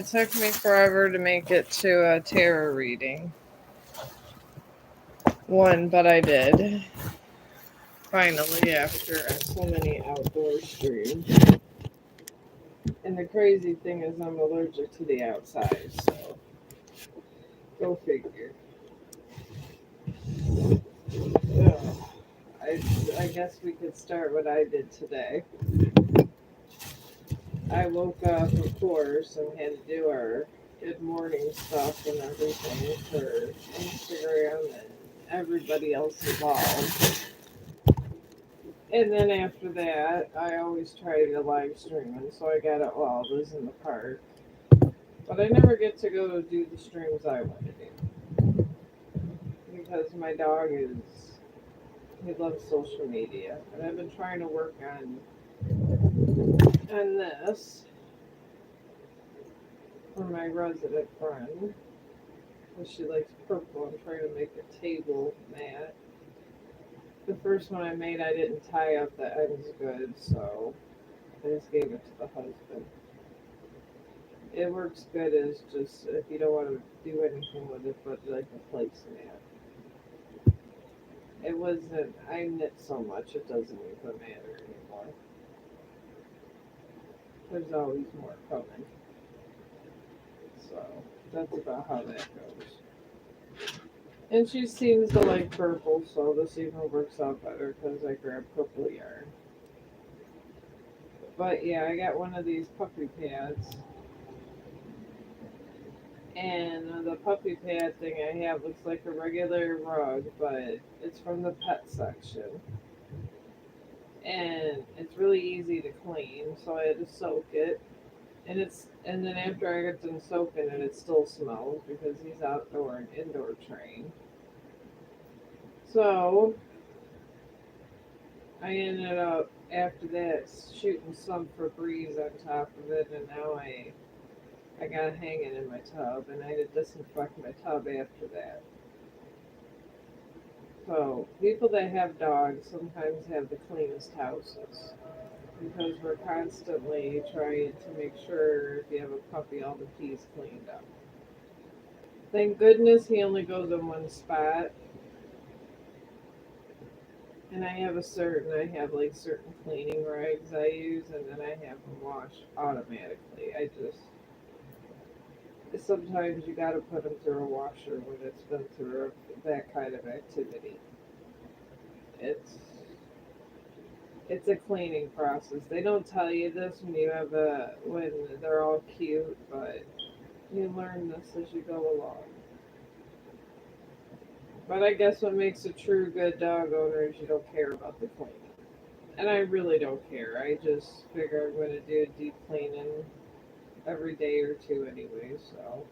It took me forever to make it to a tarot reading. One, but I did. Finally, after so many outdoor streams. And the crazy thing is, I'm allergic to the outside, so go figure. Ugh. I guess we could start what I did today. I woke up, of course, and had to do our good morning stuff and everything for Instagram and everybody else involved. And then after that, I always try to live stream, and so I got it while I was in the park. But I never get to go do the streams I want to do because my dog he loves social media, and I've been trying to work on this for my resident friend because she likes purple. I'm trying to make a table mat. The first one I made, I didn't tie up the ends good, so I just gave it to the husband. It works good as just if you don't want to do anything with it but like a placemat. It wasn't, I knit so much it doesn't even matter anymore. There's always more coming. So that's about how that goes. And she seems to like purple, so this even works out better because I grabbed purple yarn. But yeah, I got one of these puppy pads. And the puppy pad thing I have looks like a regular rug, but it's from the pet section. And it's really easy to clean, so I had to soak it. And then after I get done soaking it, it still smells because he's outdoor and indoor trained. So I ended up after that shooting some Febreze on top of it, and now I got it hanging in my tub, and I had to disinfect my tub after that. So people that have dogs sometimes have the cleanest houses because we're constantly trying to make sure if you have a puppy, all the pee's cleaned up. Thank goodness he only goes in one spot. And I have like certain cleaning rags I use, and then I have them wash automatically. Sometimes you gotta put them through a washer when it's been through that kind of activity. It's it's a cleaning process. They don't tell you this when they're all cute, but you learn this as you go along. But I guess what makes a true good dog owner is you don't care about the cleaning. And I really don't care. I just figure I'm going to do a deep cleaning every day or two anyway. So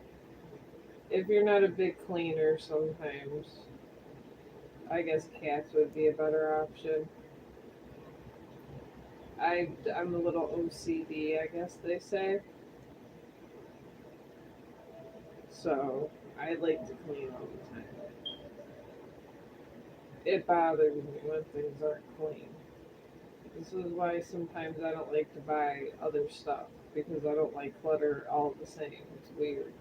if you're not a big cleaner, sometimes I guess cats would be a better option. I'm a little OCD, I guess they say. So I like to clean all the time. It bothers me when things aren't clean. This is why sometimes I don't like to buy other stuff because I don't like clutter all the same. It's weird.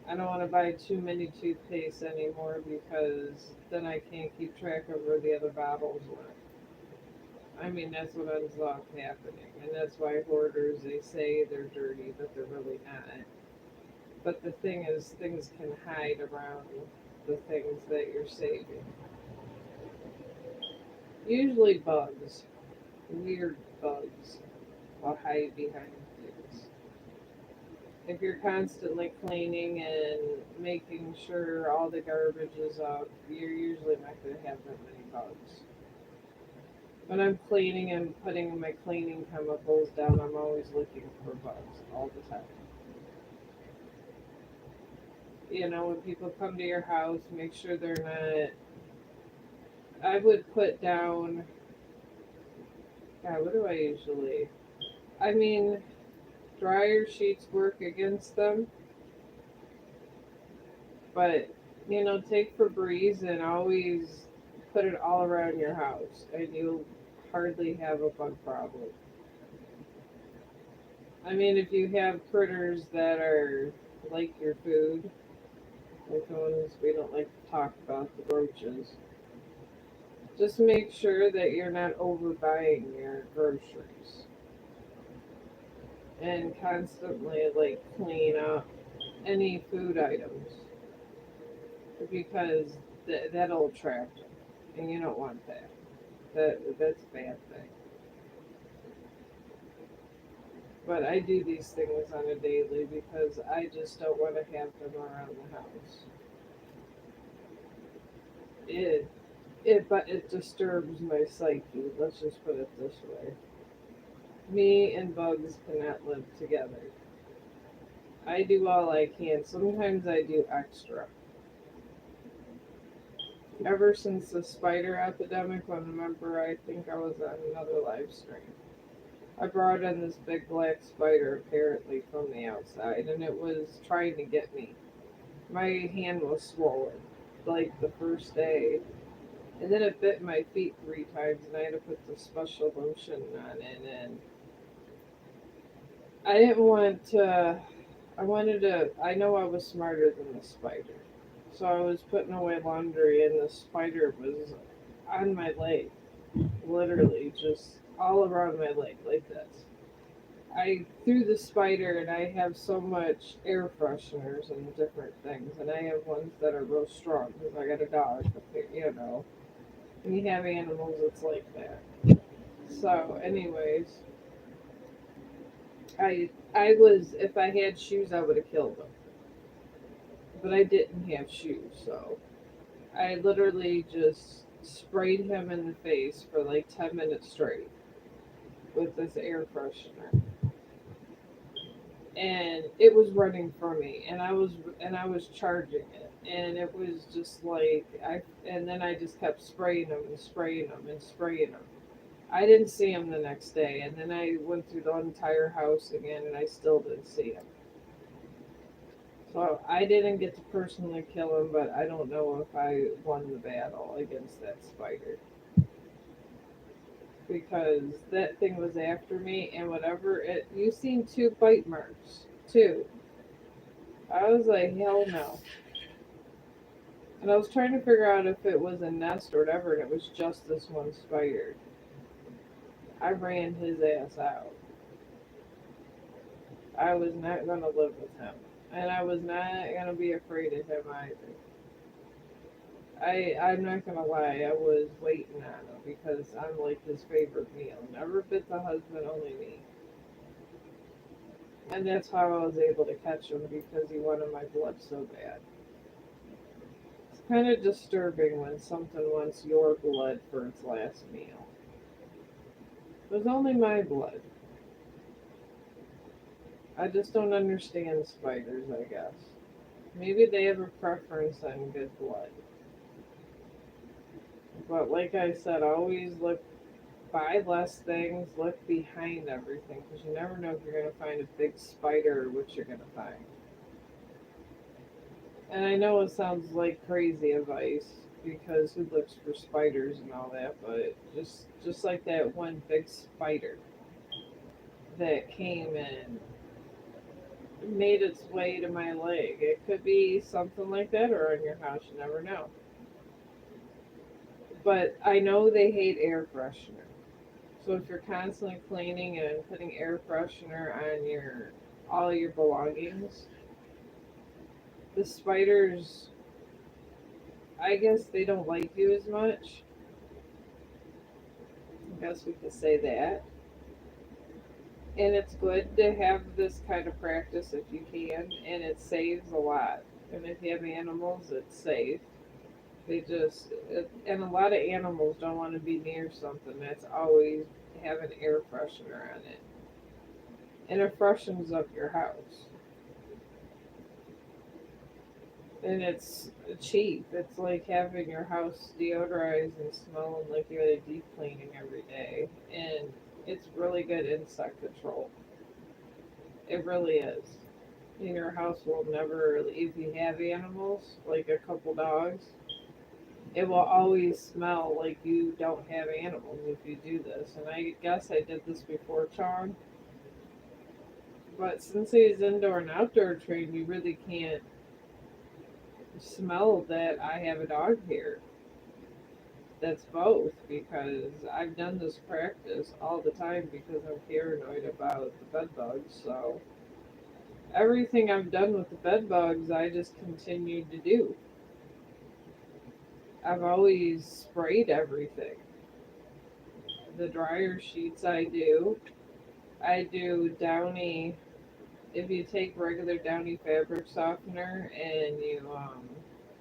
I don't want to buy too many toothpaste anymore because then I can't keep track of where the other bottles went. I mean, that's what ends up happening. And that's why hoarders, they say they're dirty, but they're really not. But the thing is, things can hide around the things that you're saving. Usually bugs, weird bugs, will hide behind things. If you're constantly cleaning and making sure all the garbage is up, you're usually not going to have that many bugs. When I'm cleaning and putting my cleaning chemicals down, I'm always looking for bugs all the time. You know, when people come to your house, make sure they're not. I would put down. God, what do I usually? I mean, dryer sheets work against them, but take Febreze and always put it all around your house, and you'll hardly have a bug problem. I mean, if you have critters that are like your food, like the ones we don't like to talk about, the roaches, just make sure that you're not overbuying your groceries and constantly like clean up any food items because that'll attract them, and you don't want that. That's a bad thing. But I do these things on a daily because I just don't want to have them around the house. It but it disturbs my psyche. Let's just put it this way. Me and bugs cannot live together. I do all I can. Sometimes I do extra. Ever since the spider epidemic, when remember I think I was on another live stream. I brought in this big black spider apparently from the outside, and it was trying to get me. My hand was swollen like the first day, and then it bit my feet 3 times, and I had to put the special lotion on it. And I didn't want to. I wanted to. I know I was smarter than the spider, so I was putting away laundry, and the spider was on my leg, literally just all around my leg like this. I threw the spider, and I have so much air fresheners and different things, and I have ones that are real strong because I got a dog. You know, when you have animals, it's like that. So, anyways, I was if I had shoes, I would have killed them, but I didn't have shoes, so I literally just sprayed him in the face for like 10 minutes straight with this air freshener, and it was running for me, and I was charging it, and it was just like I and then I just kept spraying him and spraying him and spraying him. I didn't see him the next day, and then I went through the entire house again, and I still didn't see him. So I didn't get to personally kill him, but I don't know if I won the battle against that spider because that thing was after me, and whatever it. You seen 2 bite marks too. I was like, hell no. And I was trying to figure out if it was a nest or whatever, and it was just this one spider. I ran his ass out. I was not going to live with him. And I was not going to be afraid of him either. I'm not going to lie, I was waiting on him because I'm like his favorite meal. Never bit the husband, only me. And that's how I was able to catch him because he wanted my blood so bad. It's kind of disturbing when something wants your blood for its last meal. It was only my blood. I just don't understand spiders, I guess. Maybe they have a preference on good blood. But like I said, always look, buy less things, look behind everything, because you never know if you're going to find a big spider or what you're going to find. And I know it sounds like crazy advice, because who looks for spiders and all that, but just like that one big spider that came and made its way to my leg. It could be something like that or in your house, you never know. But I know they hate air freshener. So if you're constantly cleaning and putting air freshener on your all your belongings, the spiders, I guess they don't like you as much. I guess we could say that. And it's good to have this kind of practice if you can, and it saves a lot. And if you have animals, it's safe. And a lot of animals don't want to be near something that's always have an air freshener on it. And it freshens up your house. And it's cheap. It's like having your house deodorized and smelling like you had a deep cleaning every day. And it's really good insect control. It really is. And your house will never, if you have animals, like a couple dogs, it will always smell like you don't have animals if you do this. And I guess I did this before, Chong. But since he's indoor and outdoor trained, you really can't smell that I have a dog here. That's both because I've done this practice all the time because I'm paranoid about the bed bugs. So everything I've done with the bed bugs, I just continued to do. I've always sprayed everything. The dryer sheets I do. I do Downy. If you take regular Downy fabric softener and you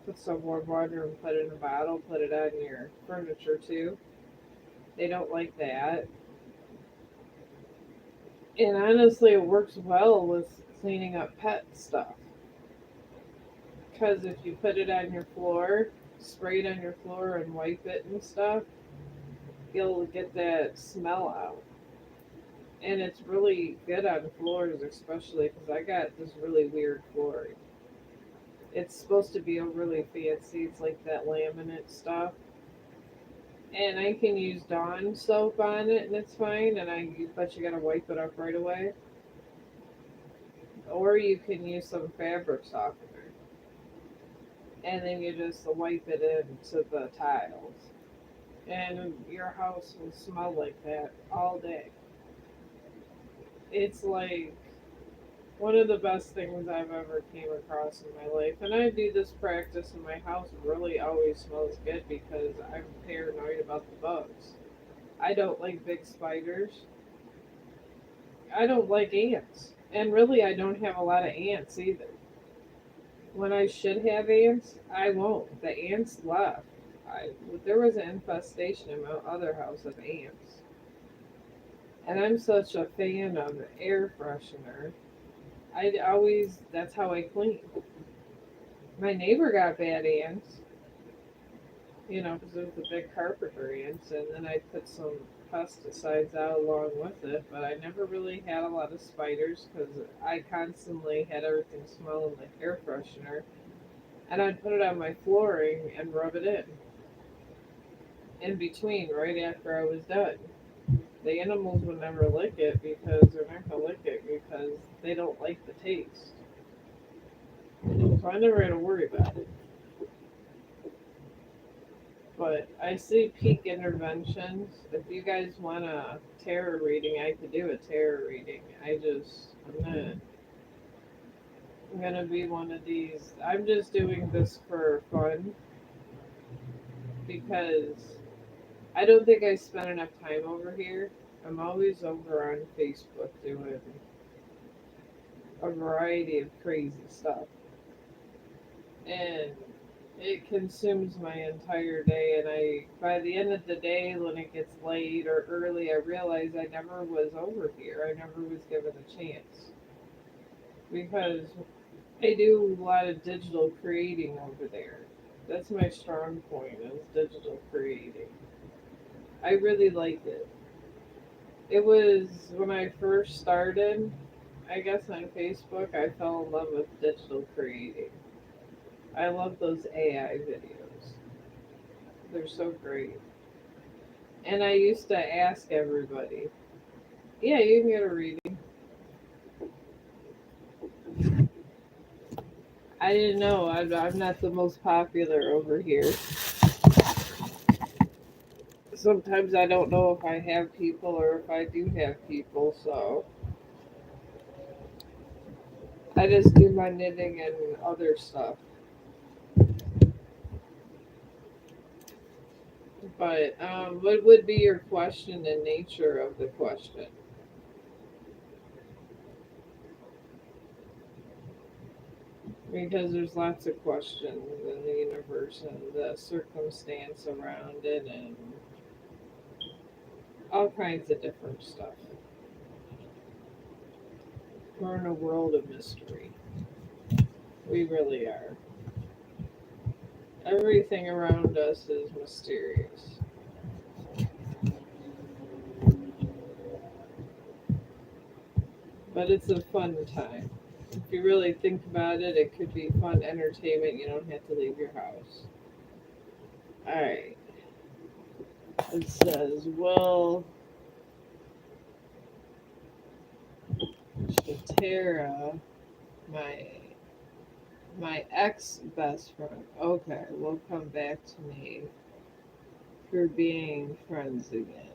put some warm water and put it in a bottle, put it on your furniture too. They don't like that. And honestly, it works well with cleaning up pet stuff. Because if you put it on your floor, spray it on your floor and wipe it and stuff, you'll get that smell out. And it's really good on floors, especially because I got this really weird flooring. It's supposed to be a really fancy, it's like that laminate stuff. And I can use Dawn soap on it and it's fine, but you gotta wipe it up right away. Or you can use some fabric softener and then you just wipe it into the tiles. And your house will smell like that all day. It's like one of the best things I've ever came across in my life. And I do this practice and my house really always smells good because I'm paranoid about the bugs. I don't like big spiders. I don't like ants. And really I don't have a lot of ants either. When I should have ants, I won't. The ants left. I There was an infestation in my other house of ants. And I'm such a fan of air freshener. I always that's how I clean. My neighbor got bad ants, because there's the big carpenter ants, and then I put some pesticides out along with it. But I never really had a lot of spiders because I constantly had everything smelling like air freshener, and I'd put it on my flooring and rub it in between right after I was done. The animals would never lick it because they're not gonna lick it because they don't like the taste. So I never had to worry about it. But I see peak interventions. If you guys want a tarot reading, I could do a tarot reading. I'm gonna be one of these. I'm just doing this for fun because I don't think I spend enough time over here. I'm always over on Facebook doing a variety of crazy stuff. And it consumes my entire day, and I by the end of the day when it gets late or early I realize I never was over here. I never was given a chance because I do a lot of digital creating over there. That's my strong point is digital creating. I really like it. It was when I first started, I guess on Facebook, I fell in love with digital creating. I love those AI videos. They're so great. And I used to ask everybody, yeah, you can get a reading. I didn't know. I'm not the most popular over here. Sometimes I don't know if I have people or if I do have people, so I just do my knitting and other stuff. But what would be your question and nature of the question? Because there's lots of questions in the universe and the circumstance around it and all kinds of different stuff. We're in a world of mystery. We really are. Everything around us is mysterious. But it's a fun time. If you really think about it, it could be fun entertainment. You don't have to leave your house. Alright. It says, well, to Tara, my ex best friend. Okay, will come back to me for being friends again.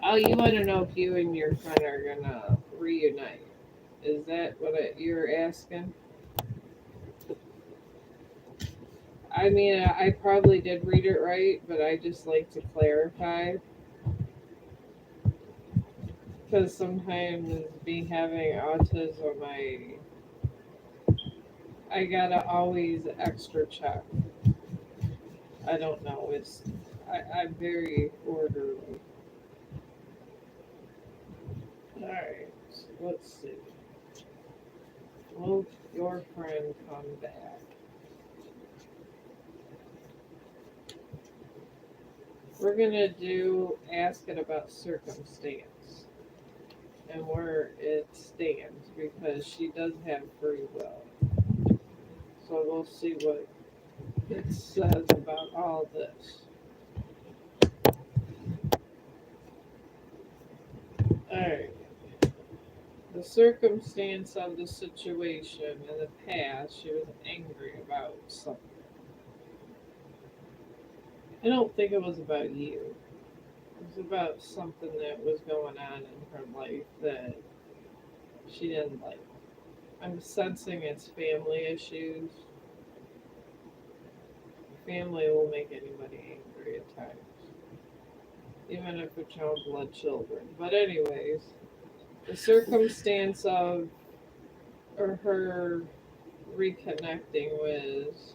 Oh, you want to know if you and your friend are gonna reunite? Is that what you're asking? I mean, I probably did read it right, but I just like to clarify because sometimes me having autism, I gotta always extra check. I don't know. I'm very orderly. All right, let's see. Will your friend come back? We're gonna do ask it about circumstance and where it stands because she does have free will. So we'll see what it says about all this. Alright. The circumstance of the situation in the past, she was angry about something. I don't think it was about you. It was about something that was going on in her life that she didn't like. I'm sensing it's family issues. Family will make anybody angry at times, even if it's your own blood children. But anyways, the circumstance of or her reconnecting was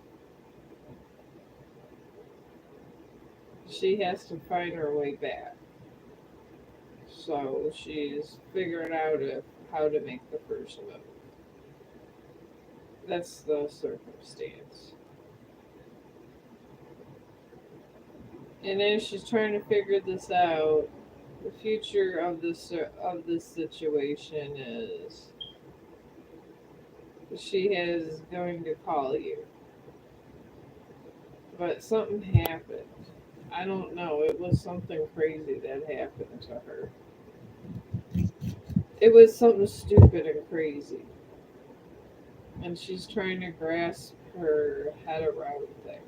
she has to find her way back. So she's figuring out how to make the first move. That's the circumstance. And then she's trying to figure this out. The future of this situation is she is going to call you, but something happened. I don't know. It was something crazy that happened to her. It was something stupid and crazy, and she's trying to grasp her head around things.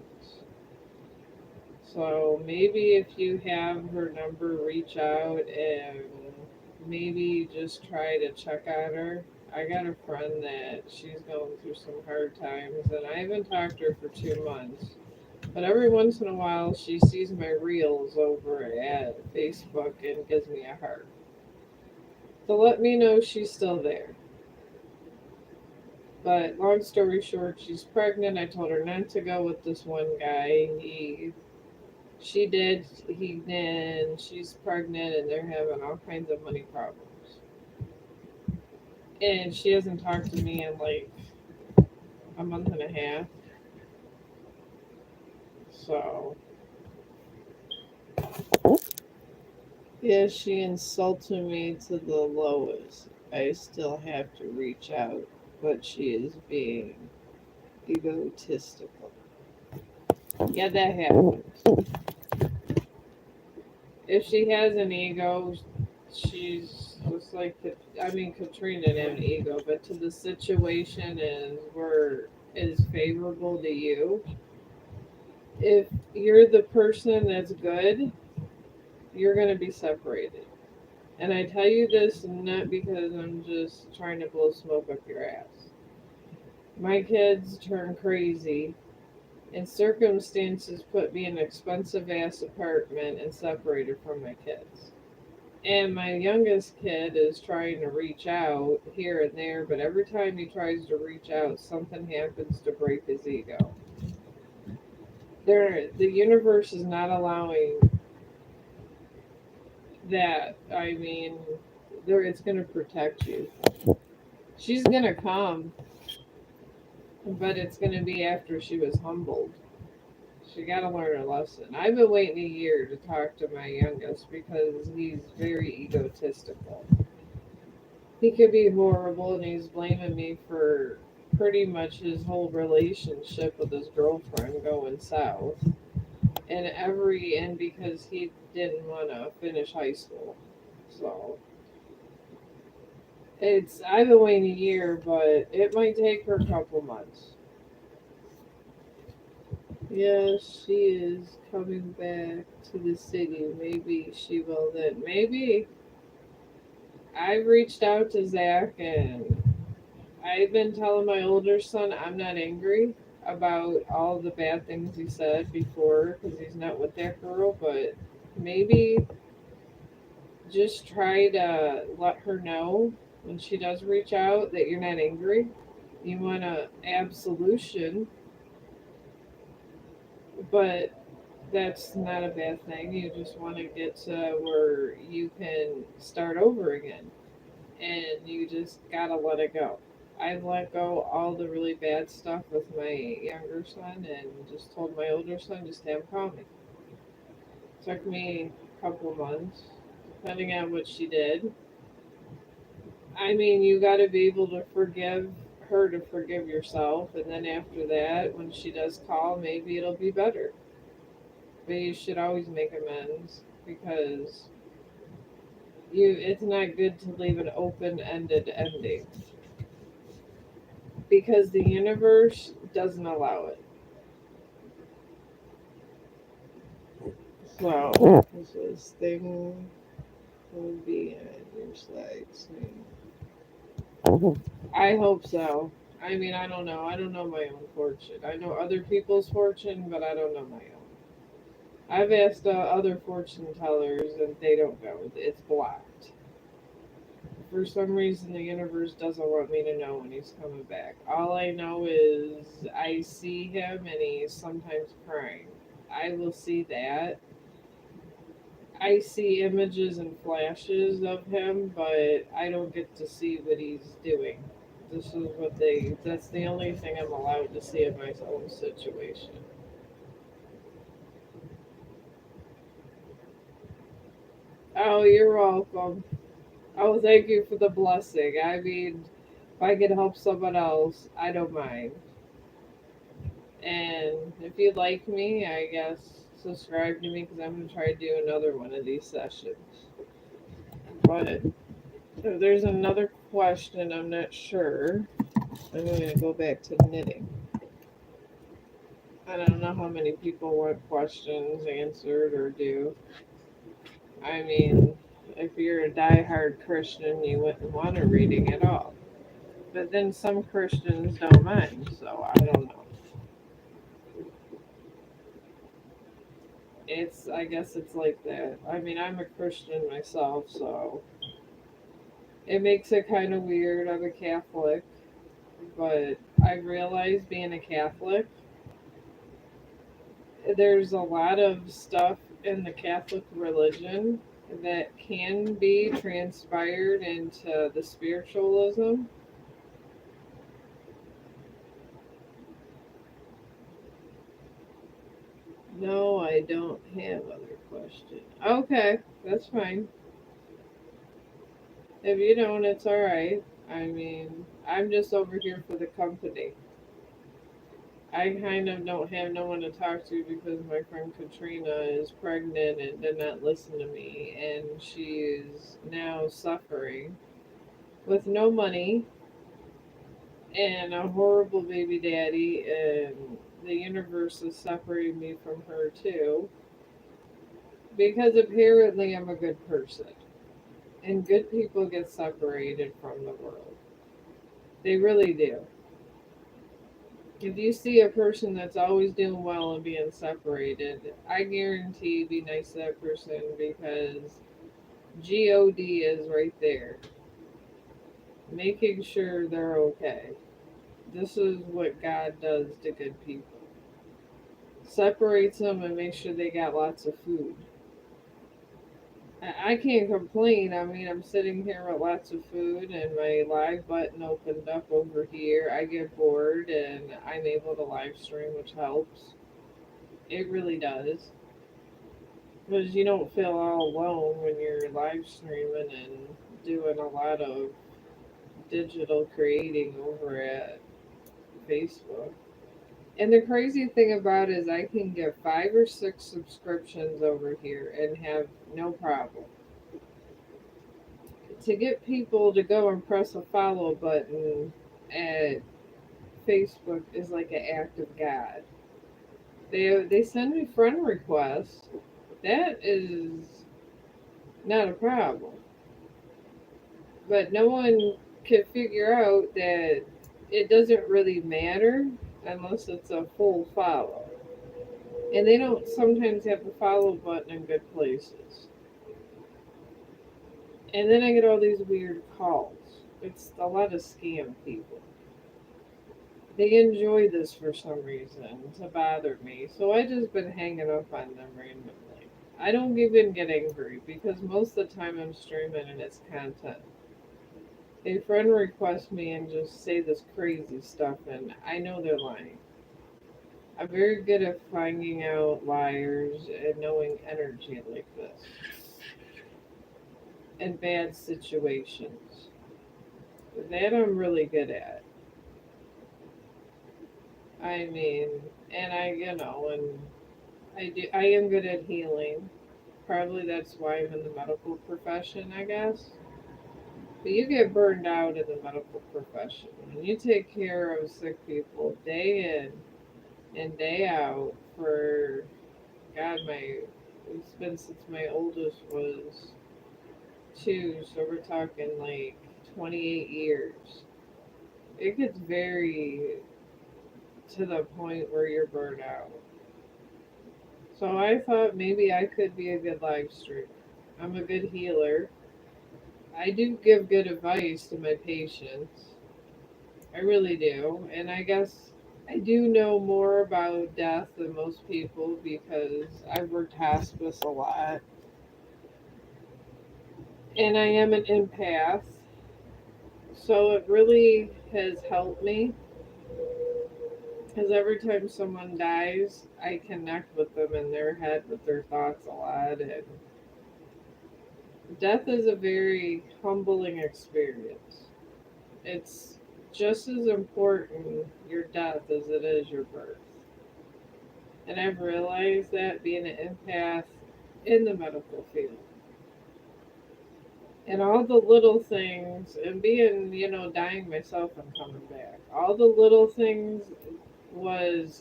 So maybe if you have her number, reach out and maybe just try to check on her. I got a friend that she's going through some hard times, and I haven't talked to her for 2 months. But every once in a while, she sees my reels over at Facebook and gives me a heart. So let me know she's still there. But long story short, she's pregnant. I told her not to go with this one guy. She did. He did. She's pregnant, and they're having all kinds of money problems. And she hasn't talked to me in like a month and a half. So yeah, she insulted me to the lowest. I still have to reach out, but she is being egotistical. Yeah, that happens. If she has an ego, she's just like I mean Katrina didn't have an ego, but to the situation is favorable to you. If you're the person that's good, you're gonna be separated. And I tell you this not because I'm just trying to blow smoke up your ass. My kids turn crazy, and circumstances put me in an expensive ass apartment and separated from my kids. And my youngest kid is trying to reach out here and there, but every time he tries to reach out, something happens to break his ego. The universe is not allowing that. I mean, it's going to protect you. She's going to come, but it's going to be after she was humbled. She got to learn her lesson. I've been waiting a year to talk to my youngest because he's very egotistical. He could be horrible, and he's blaming me for pretty much his whole relationship with his girlfriend going south. And because he didn't want to finish high school. So I've been waiting a year, but it might take her a couple months. Yes, she is coming back to the city. Maybe she will then. Maybe. I've reached out to Zach and I've been telling my older son I'm not angry about all the bad things he said before because he's not with that girl, but maybe just try to let her know when she does reach out that you're not angry. You want a absolution, but that's not a bad thing. You just want to get to where you can start over again, and you just gotta let it go. I've let go all the really bad stuff with my younger son, and just told my older son just to have call me. Took me a couple months, depending on what she did. I mean, you got to be able to forgive her to forgive yourself, and then after that, when she does call, maybe it'll be better. But you should always make amends because it's not good to leave an open-ended ending because the universe doesn't allow it. So this thing will be on your side soon. I hope so. I mean, I don't know. I don't know my own fortune. I know other people's fortune, but I don't know my own. I've asked other fortune tellers, and they don't know. It's blocked. For some reason, the universe doesn't want me to know when he's coming back. All I know is I see him, and he's sometimes crying. I will see that. I see images and flashes of him, but I don't get to see what he's doing. That's the only thing I'm allowed to see in my own situation. Oh, you're welcome. Oh, thank you for the blessing. I mean, if I can help someone else, I don't mind. And if you like me, I guess subscribe to me because I'm going to try to do another one of these sessions. But if there's another question, I'm not sure. I'm going to go back to knitting. I don't know how many people want questions answered or do. I mean, if you're a diehard Christian, you wouldn't want a reading at all. But then some Christians don't mind, so I don't know. I guess it's like that. I mean, I'm a Christian myself, so it makes it kind of weird. I'm a Catholic, but I realized being a Catholic, there's a lot of stuff in the Catholic religion that can be transpired into the spiritualism. No, I don't have other questions. Okay, that's fine. If you don't, it's alright. I mean, I'm just over here for the company. I kind of don't have no one to talk to because my friend Katrina is pregnant and did not listen to me, and she is now suffering with no money and a horrible baby daddy, and the universe is separating me from her too because apparently I'm a good person, and good people get separated from the world. They really do. If you see a person that's always doing well and being separated, I guarantee be nice to that person because God is right there, making sure they're okay. This is what God does to good people. Separates them and makes sure they got lots of food. I can't complain. I mean, I'm sitting here with lots of food and my live button opened up over here. I get bored and I'm able to live stream, which helps. It really does. Because you don't feel all alone when you're live streaming and doing a lot of digital creating over at Facebook. And the crazy thing about it is I can get 5 or 6 subscriptions over here and have no problem. to get people to go and press a follow button at Facebook is like an act of God. They send me friend requests. That is not a problem. But no one can figure out that it doesn't really matter unless it's a full follow. And they don't sometimes have the follow button in good places. And then I get all these weird calls. It's a lot of scam people. They enjoy this for some reason to bother me. So I just been hanging up on them randomly. I don't even get angry because most of the time I'm streaming and it's content. A friend requests me and just say this crazy stuff, and I know they're lying. I'm very good at finding out liars and knowing energy like this in bad situations. That I'm really good at. I mean, and and I am good at healing. Probably that's why I'm in the medical profession, I guess. But you get burned out in the medical profession. When you take care of sick people day in and day out for God, it's been since my oldest was 2, so we're talking like 28 years. It gets very to the point where you're burned out. So I thought maybe I could be a good live streamer. I'm a good healer. I do give good advice to my patients. I really do. And I guess I do know more about death than most people because I've worked hospice a lot. And I am an empath. So it really has helped me because every time someone dies, I connect with them in their head with their thoughts a lot. And death is a very humbling experience. It's just as important your death as it is your birth. And I've realized that being an empath in the medical field. And all the little things, and being, dying myself and coming back. All the little things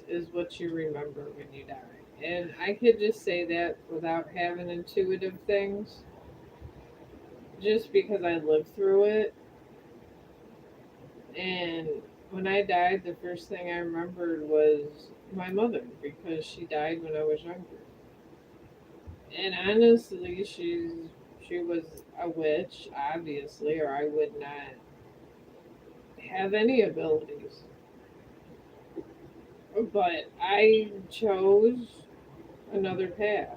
is what you remember when you die. And I could just say that without having intuitive things, just because I lived through it. And when I died, the first thing I remembered was my mother because she died when I was younger. And honestly, she was a witch, obviously, or I would not have any abilities. But I chose another path.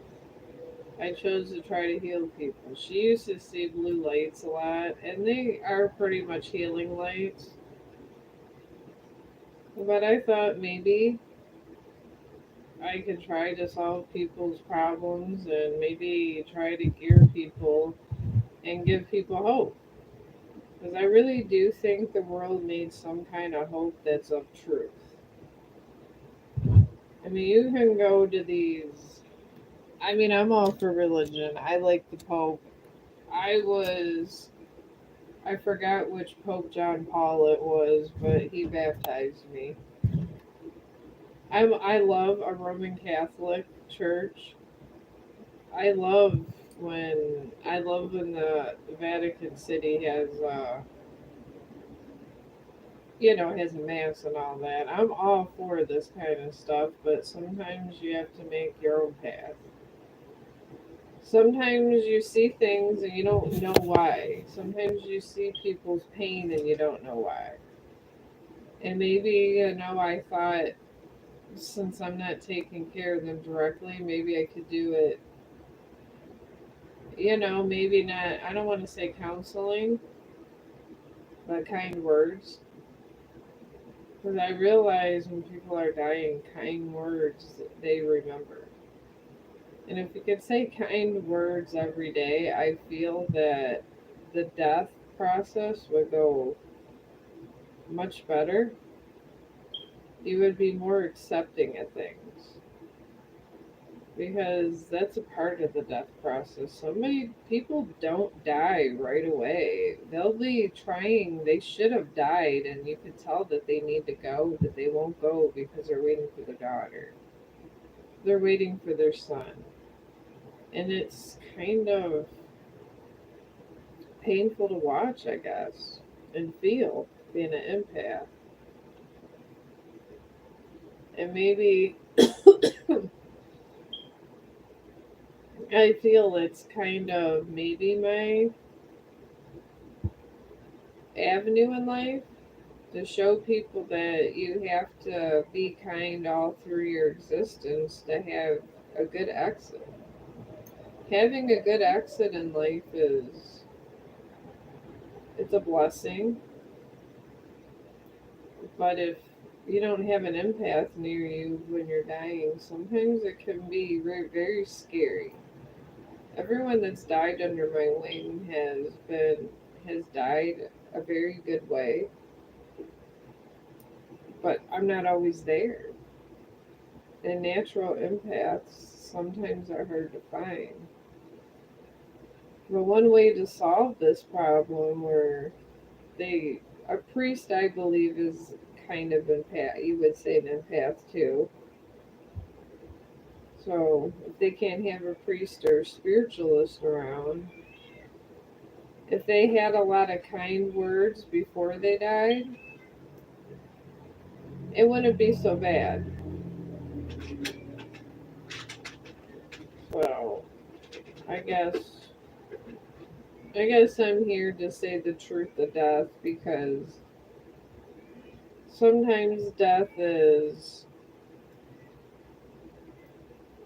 I chose to try to heal people. She used to see blue lights a lot, and they are pretty much healing lights. But I thought maybe I could try to solve people's problems and maybe try to gear people and give people hope. Because I really do think the world needs some kind of hope that's of truth. I mean, you can go to these. I mean, I'm all for religion. I like the Pope. I was. I forgot which Pope John Paul it was, but he baptized me. I love a Roman Catholic church. I love when the Vatican City has mass and all that. I'm all for this kind of stuff, but sometimes you have to make your own path. Sometimes you see things and you don't know why. Sometimes you see people's pain and you don't know why. And maybe, I thought since I'm not taking care of them directly, maybe I could do it, maybe not, I don't want to say counseling, but kind words. Because I realize when people are dying, kind words they remember. And if you could say kind words every day, I feel that the death process would go much better. You would be more accepting of things. because that's a part of the death process. So many people don't die right away. They'll be trying, they should have died, and you can tell that they need to go, but they won't go because they're waiting for their daughter. They're waiting for their son. And it's kind of painful to watch, I guess, and feel being an empath. And maybe I feel it's kind of maybe my avenue in life to show people that you have to be kind all through your existence to have a good exit. Having a good exit in life is it's a blessing, but if you don't have an empath near you when you're dying, sometimes it can be very, very scary. Everyone that's died under my wing has died a very good way, but I'm not always there. And natural empaths sometimes are hard to find. But one way to solve this problem, where they a priest, I believe, is kind of empath. You would say an empath too. So if they can't have a priest or a spiritualist around, if they had a lot of kind words before they died, it wouldn't be so bad. So I guess I guess I'm here to say the truth of death, because sometimes death is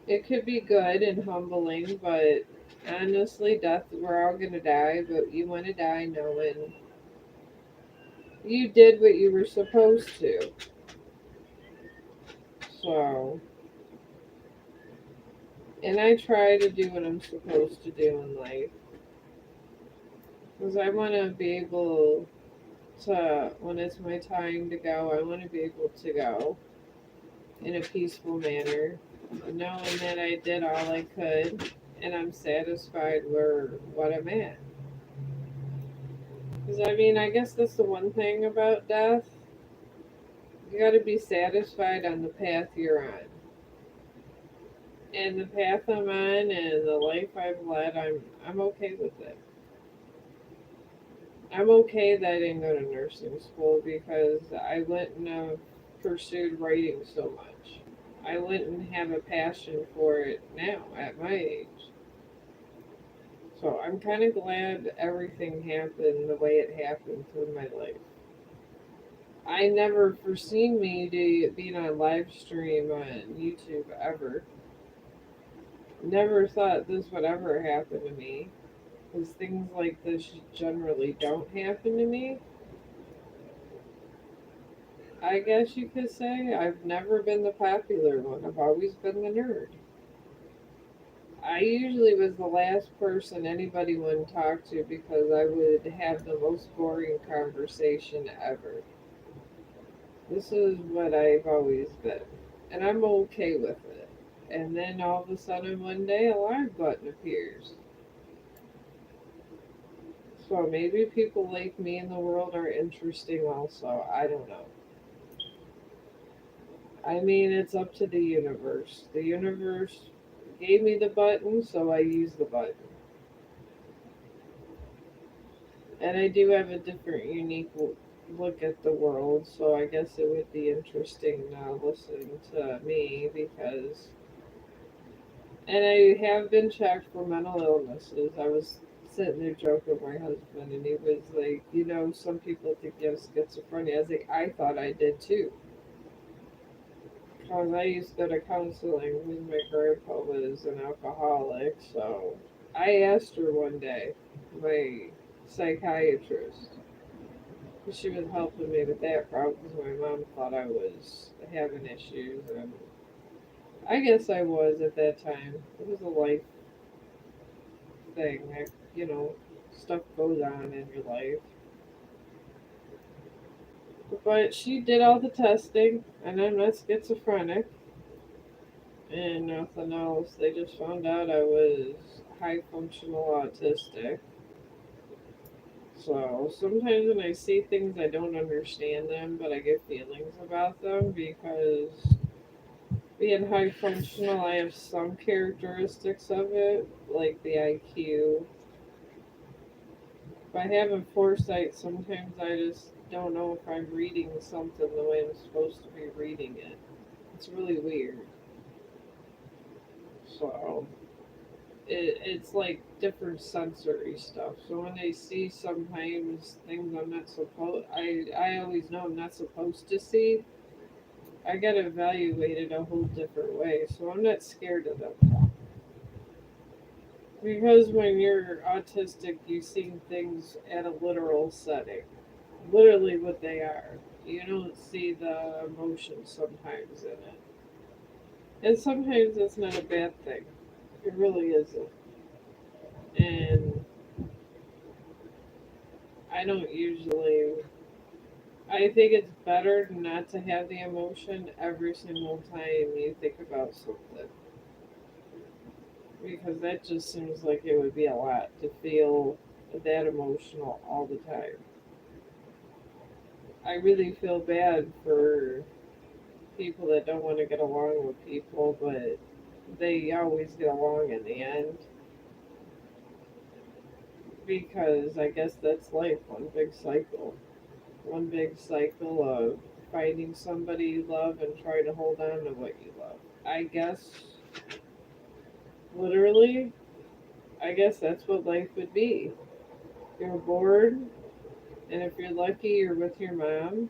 it could be good and humbling, but honestly, death, we're all gonna die, but you want to die knowing you did what you were supposed to. So, and I try to do what I'm supposed to do in life, because I want to be able to, when it's my time to go, I want to be able to go in a peaceful manner, knowing that I did all I could and I'm satisfied where what I'm at. Because I mean, I guess that's the one thing about death. You got to be satisfied on the path you're on. And the path I'm on and the life I've led, I'm okay with it. I'm okay that I didn't go to nursing school, because I wouldn't have pursued writing so much. I wouldn't have a passion for it now at my age. So I'm kind of glad everything happened the way it happened through my life. I never foreseen me to being on live stream on YouTube ever. Never thought this would ever happen to me, because things like this generally don't happen to me. I guess you could say I've never been the popular one. I've always been the nerd. I usually was the last person anybody would talk to, because I would have the most boring conversation ever. This is what I've always been, and I'm okay with it. And then all of a sudden one day a live button appears. So maybe people like me in the world are interesting also. I don't know. I mean, it's up to the universe. The universe gave me the button, so I use the button. And I do have a different, unique look at the world, so I guess it would be interesting listening to me, because. And I have been checked for mental illnesses. I was sitting there joking with my husband, and he was like, some people think you have schizophrenia. I was like, I thought I did too. Because I used to go to counseling because my grandpa was an alcoholic. So I asked her one day, my psychiatrist, 'cause she was helping me with that problem, because my mom thought I was having issues. And I guess I was at that time. It was a life thing. Stuff goes on in your life. But she did all the testing, and I'm not schizophrenic. and nothing else. They just found out I was high functional autistic. So sometimes when I see things, I don't understand them, but I get feelings about them because being high functional, I have some characteristics of it, like the IQ. By having foresight, sometimes I just don't know if I'm reading something the way I'm supposed to be reading it. It's really weird. So it's like different sensory stuff. So when I see sometimes things I'm not supposed, I always know I'm not supposed to see. I get evaluated a whole different way. So I'm not scared of them because when you're autistic, you see things at a literal setting, literally what they are. You don't see the emotion sometimes in it, and sometimes that's not a bad thing. It really isn't. And I don't usually. I think it's better not to have the emotion every single time you think about something because that just seems like it would be a lot to feel that emotional all the time. I really feel bad for people that don't want to get along with people, but they always get along in the end because I guess that's life, one big cycle. One big cycle of finding somebody you love and trying to hold on to what you love. I guess, literally, I guess that's what life would be. You're bored, and if you're lucky, you're with your mom.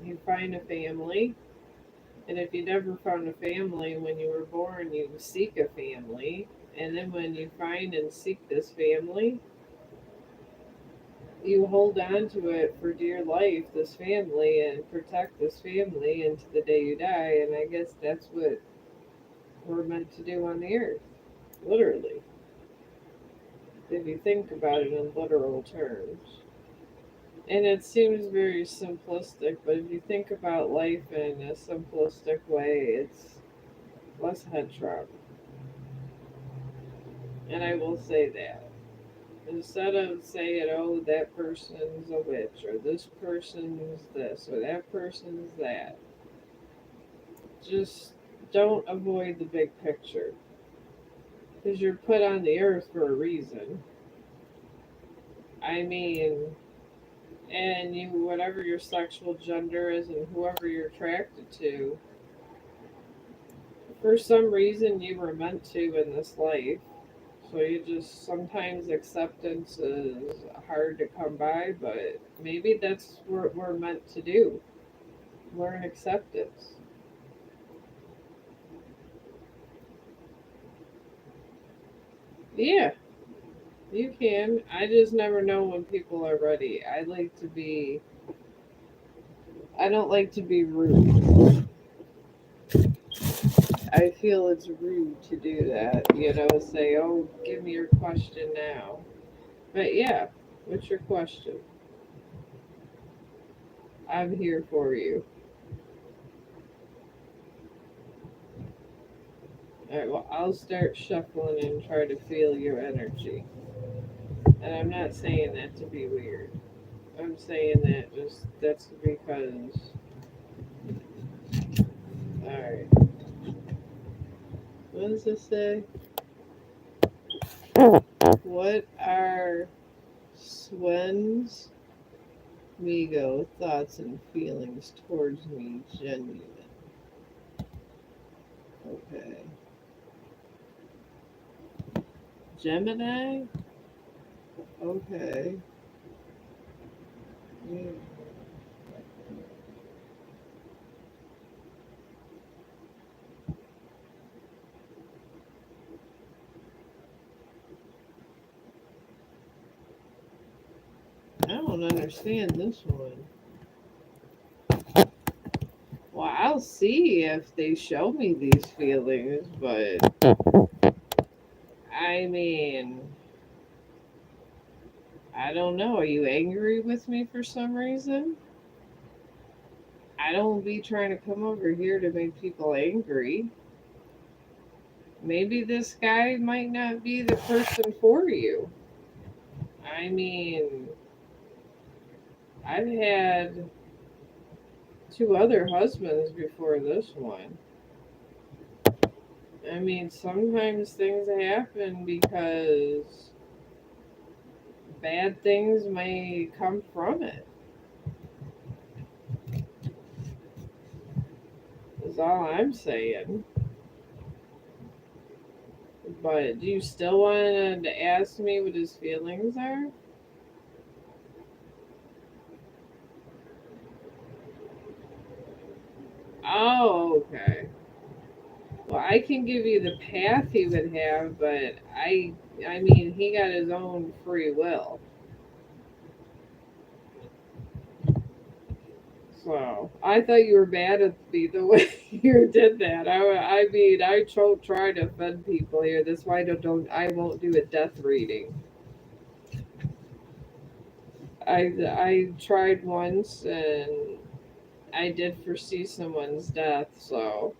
You find a family, and if you never found a family when you were born, you seek a family. And then when you find and seek this family, you hold on to it for dear life, this family, and protect this family into the day you die. And I guess that's what we're meant to do on the earth, literally, if you think about it in literal terms. And it seems very simplistic, but if you think about life in a simplistic way, it's less head trauma. And I will say that. Instead of saying, oh, that person's a witch, or this person's this, or that person's that, just don't avoid the big picture. Because you're put on the earth for a reason. I mean, and you, whatever your sexual gender is and whoever you're attracted to, for some reason you were meant to in this life. So you just sometimes acceptance is hard to come by, but maybe that's what we're meant to do. Learn acceptance. Yeah, you can. I just never know when people are ready. I don't like to be rude. I feel it's rude to do that. Say, oh, give me your question now. But yeah, what's your question? I'm here for you. All right, well, I'll start shuffling and try to feel your energy. And I'm not saying that to be weird. I'm saying that just that's because. All right, what does this say? What are Swen's Migo thoughts and feelings towards me genuine? Okay. Gemini? Okay. Yeah. I don't understand this one. Well, I'll see if they show me these feelings, but I mean, I don't know. Are you angry with me for some reason? I don't be trying to come over here to make people angry. Maybe this guy might not be the person for you. I mean, I've had two other husbands before this one. I mean, sometimes things happen because bad things may come from it. Is all I'm saying. But do you still want to ask me what his feelings are? Oh, okay. Well, I can give you the path he would have, but I mean, he got his own free will. So I thought you were mad at me the way you did that. I mean, I try to offend people here. That's why I won't do a death reading. I tried once and I did foresee someone's death, so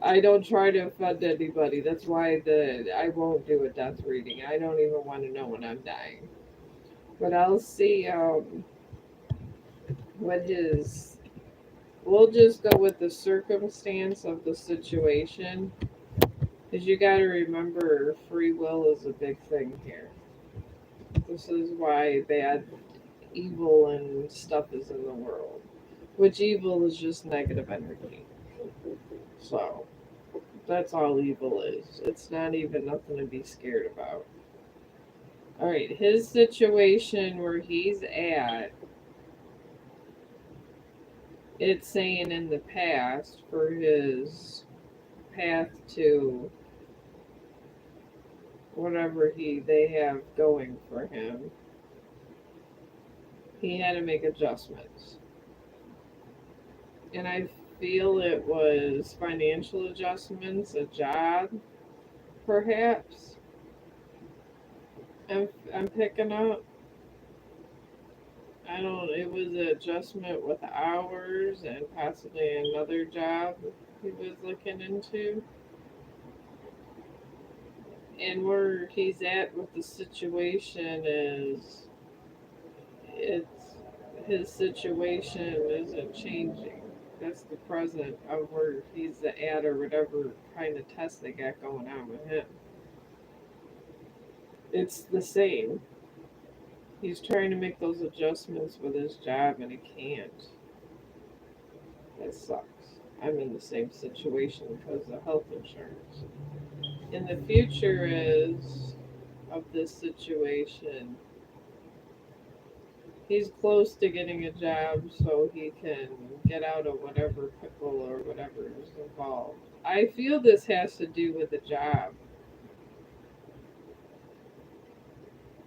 I don't try to offend anybody. That's why I won't do a death reading. I don't even want to know when I'm dying. But I'll see what his. We'll just go with the circumstance of the situation, because you got to remember free will is a big thing here. This is why bad, evil, and stuff is in the world. Which evil is just negative energy. So that's all evil is. It's not even nothing to be scared about. All right, his situation where he's at, it's saying in the past for his path to whatever they have going for him, he had to make adjustments. And I feel it was financial adjustments, a job, perhaps. I'm picking up. I don't. It was an adjustment with hours and possibly another job he was looking into. And where he's at with the situation is, it's his situation isn't changing. That's the present of where he's at or whatever kind of test they got going on with him. It's the same. He's trying to make those adjustments with his job and he can't. That sucks. I'm in the same situation because of health insurance. And the future is of this situation. He's close to getting a job so he can get out of whatever pickle or whatever is involved. I feel this has to do with the job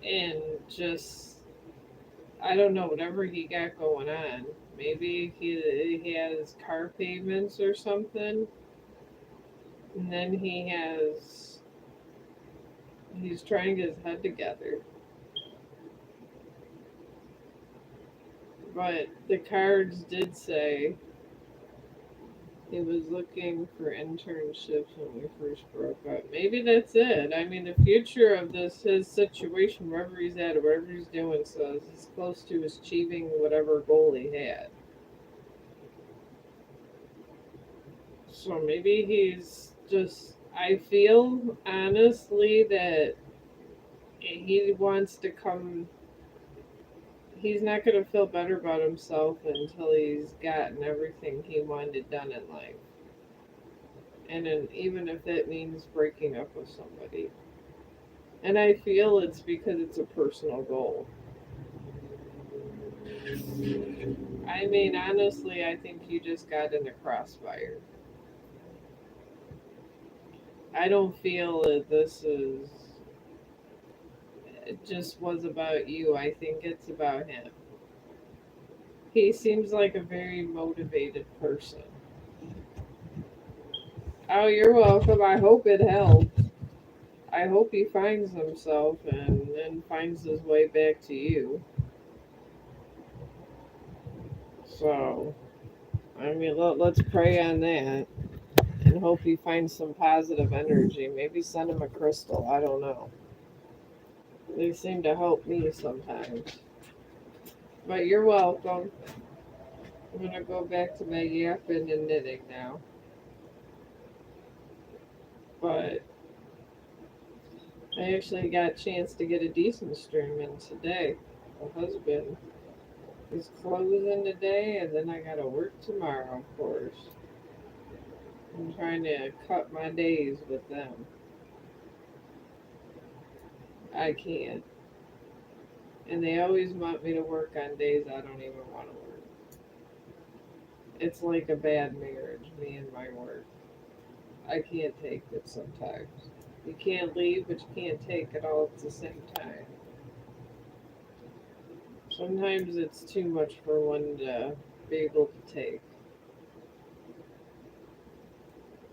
and just, I don't know, whatever he got going on. Maybe he has car payments or something, and then he's trying to get his head together. But the cards did say he was looking for internships when we first broke up. Maybe that's it. I mean, the future of his situation, wherever he's at or whatever he's doing, says he's close to achieving whatever goal he had. So maybe he's just. I feel honestly that he wants to come. He's not going to feel better about himself until he's gotten everything he wanted done in life. And then, even if that means breaking up with somebody. And I feel it's because it's a personal goal. I mean, honestly, I think you just got in the crossfire. I don't feel that this is. It just was about you. I think it's about him. He seems like a very motivated person. Oh, you're welcome. I hope it helped. I hope he finds himself and then finds his way back to you. So, I mean, let's pray on that and hope he finds some positive energy. Maybe send him a crystal. I don't know. They seem to help me sometimes. But you're welcome. I'm going to go back to my yapping and knitting now. But I actually got a chance to get a decent stream in today. My husband is closing today, and then I got to work tomorrow, of course. I'm trying to cut my days with them. I can't. And they always want me to work on days I don't even want to work. It's like a bad marriage, me and my work. I can't take it sometimes. You can't leave, but you can't take it all at the same time. Sometimes it's too much for one to be able to take.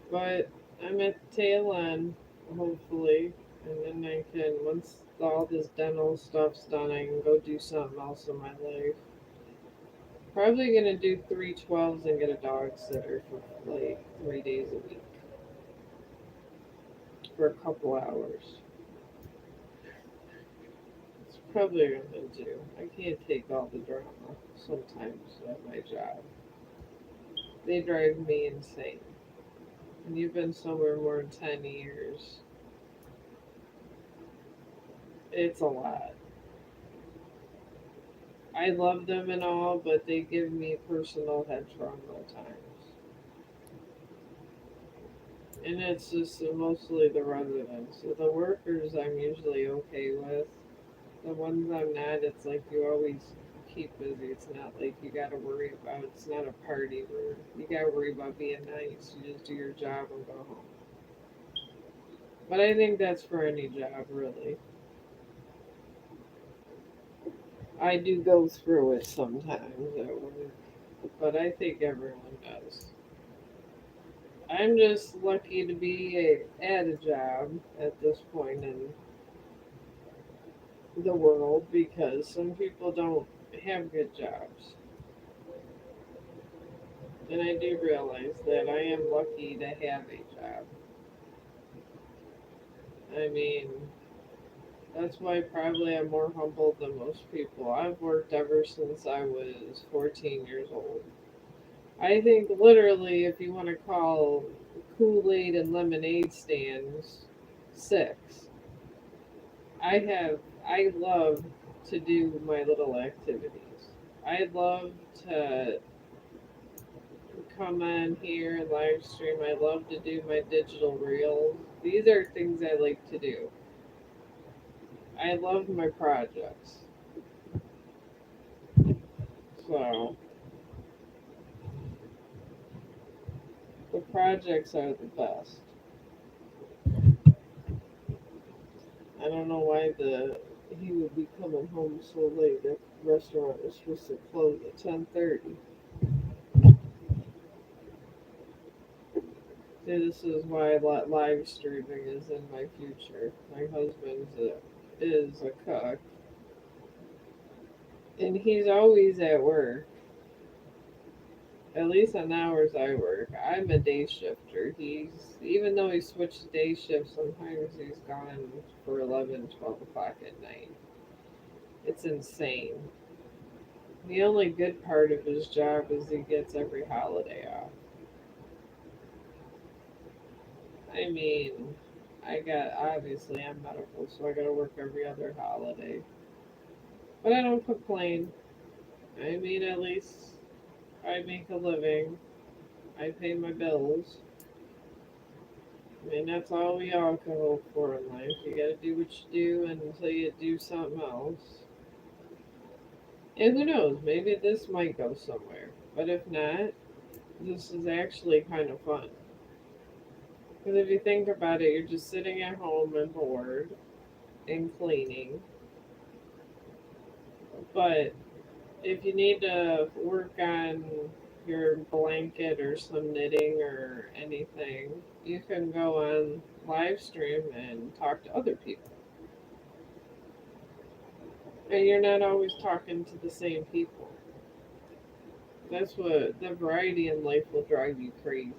But I'm at the tail end, hopefully. And then I can, once all this dental stuff's done, I can go do something else in my life. Probably gonna do 3 12s and get a dog sitter for like 3 days a week for a couple hours. It's probably what I'm gonna do. I can't take all the drama sometimes at my job. They drive me insane. And you've been somewhere more than 10 years. It's a lot. I love them and all, but they give me personal head trauma at times. And it's just mostly the residents. So the workers I'm usually okay with. The ones I'm not, it's like you always keep busy. It's not like you gotta worry about, it's not a party where you gotta worry about being nice. You just do your job and go home. But I think that's for any job, really. I do go through it sometimes at work, but I think everyone does. I'm just lucky to be at a job at this point in the world because some people don't have good jobs. And I do realize that I am lucky to have a job. I mean, that's why probably I'm more humble than most people. I've worked ever since I was 14 years old. I think literally, if you want to call Kool-Aid and lemonade stands 6, I love to do my little activities. I love to come on here and live stream. I love to do my digital reels. These are things I like to do. I love my projects. So the projects are the best. I don't know why the he would be coming home so late. The restaurant is supposed to close at 10:30. See, this is why live streaming is in my future. My is a cook, and he's always at work. At least on the hours I work. I'm a day shifter. He's even though he switched day shifts, sometimes he's gone for 11, 12 o'clock at night. It's insane. The only good part of his job is he gets every holiday off. I mean, obviously I'm medical, so I gotta work every other holiday. But I don't complain. I mean, at least I make a living. I pay my bills. I mean, that's all we all can hope for in life. You gotta do what you do until you do something else. And who knows, maybe this might go somewhere. But if not, this is actually kind of fun. Because if you think about it, you're just sitting at home and bored and cleaning. But if you need to work on your blanket or some knitting or anything, you can go on live stream and talk to other people. And you're not always talking to the same people. That's what the variety in life will drive you crazy.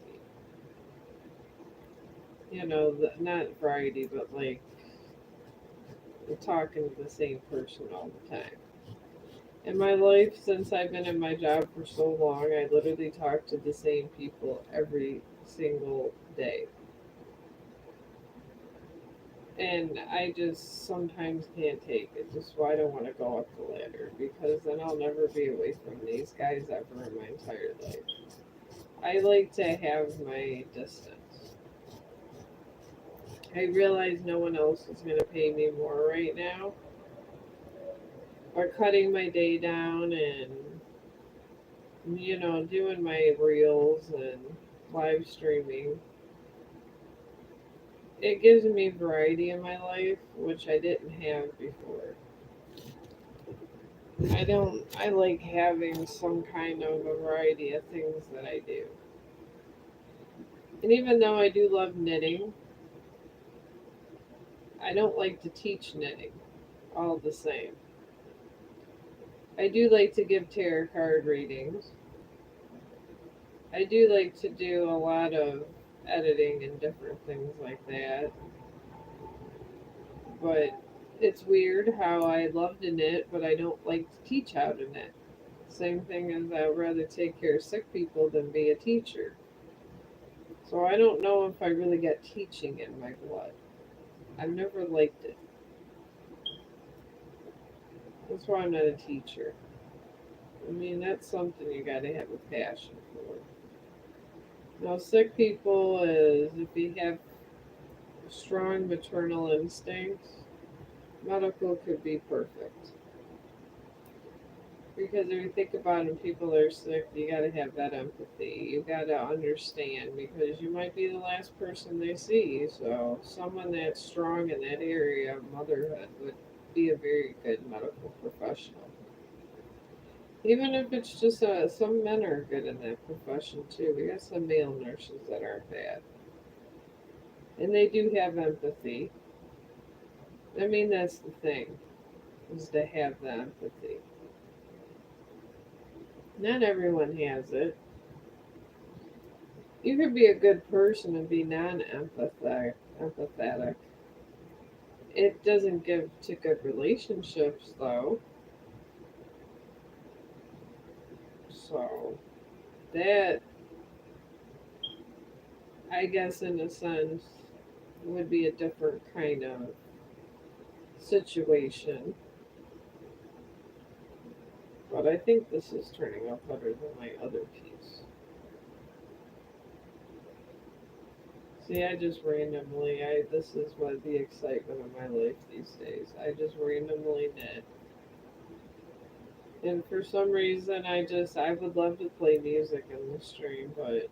Not variety, but like talking to the same person all the time. In my life, since I've been in my job for so long, I literally talk to the same people every single day. And I just sometimes can't take it. Just why I don't want to go up the ladder because then I'll never be away from these guys ever in my entire life. I like to have my distance. I realize no one else is going to pay me more right now. Or cutting my day down and, doing my reels and live streaming. It gives me variety in my life, which I didn't have before. I like having some kind of a variety of things that I do. And even though I do love knitting, I don't like to teach knitting all the same. I do like to give tarot card readings. I do like to do a lot of editing and different things like that. But it's weird how I love to knit, but I don't like to teach how to knit. Same thing as I'd rather take care of sick people than be a teacher. So I don't know if I really got teaching in my blood. I've never liked it. That's why I'm not a teacher. I mean, that's something you gotta have a passion for. Now, sick people is if you have strong maternal instincts, medical could be perfect. Because if you think about it, people that are sick, you gotta have that empathy. You gotta understand because you might be the last person they see. So, someone that's strong in that area of motherhood would be a very good medical professional. Even if it's just some men are good in that profession too. We got some male nurses that aren't bad, and they do have empathy. I mean, that's the thing is to have the empathy. Not everyone has it. You could be a good person and be non-empathetic. Empathetic. It doesn't give to good relationships though. So that, I guess, in a sense, would be a different kind of situation. But I think this is turning out better than my other piece. See, I just randomly, this is what the excitement of my life these days. I just randomly knit. And for some reason, I would love to play music in the stream, but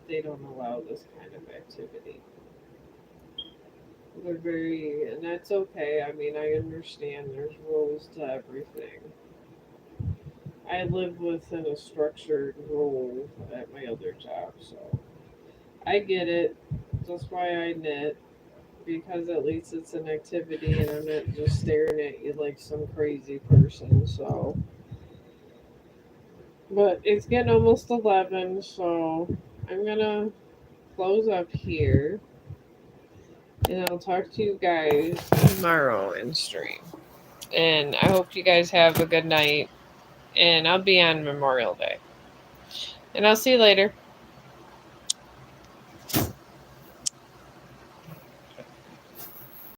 they don't allow this kind of activity. They're very, and that's okay. I mean, I understand there's rules to everything. I live within a structured rule at my other job, so I get it. That's why I knit, because at least it's an activity and I'm not just staring at you like some crazy person. So, but it's getting almost 11, so I'm gonna close up here and I'll talk to you guys tomorrow in stream. And I hope you guys have a good night. And I'll be on Memorial Day. And I'll see you later.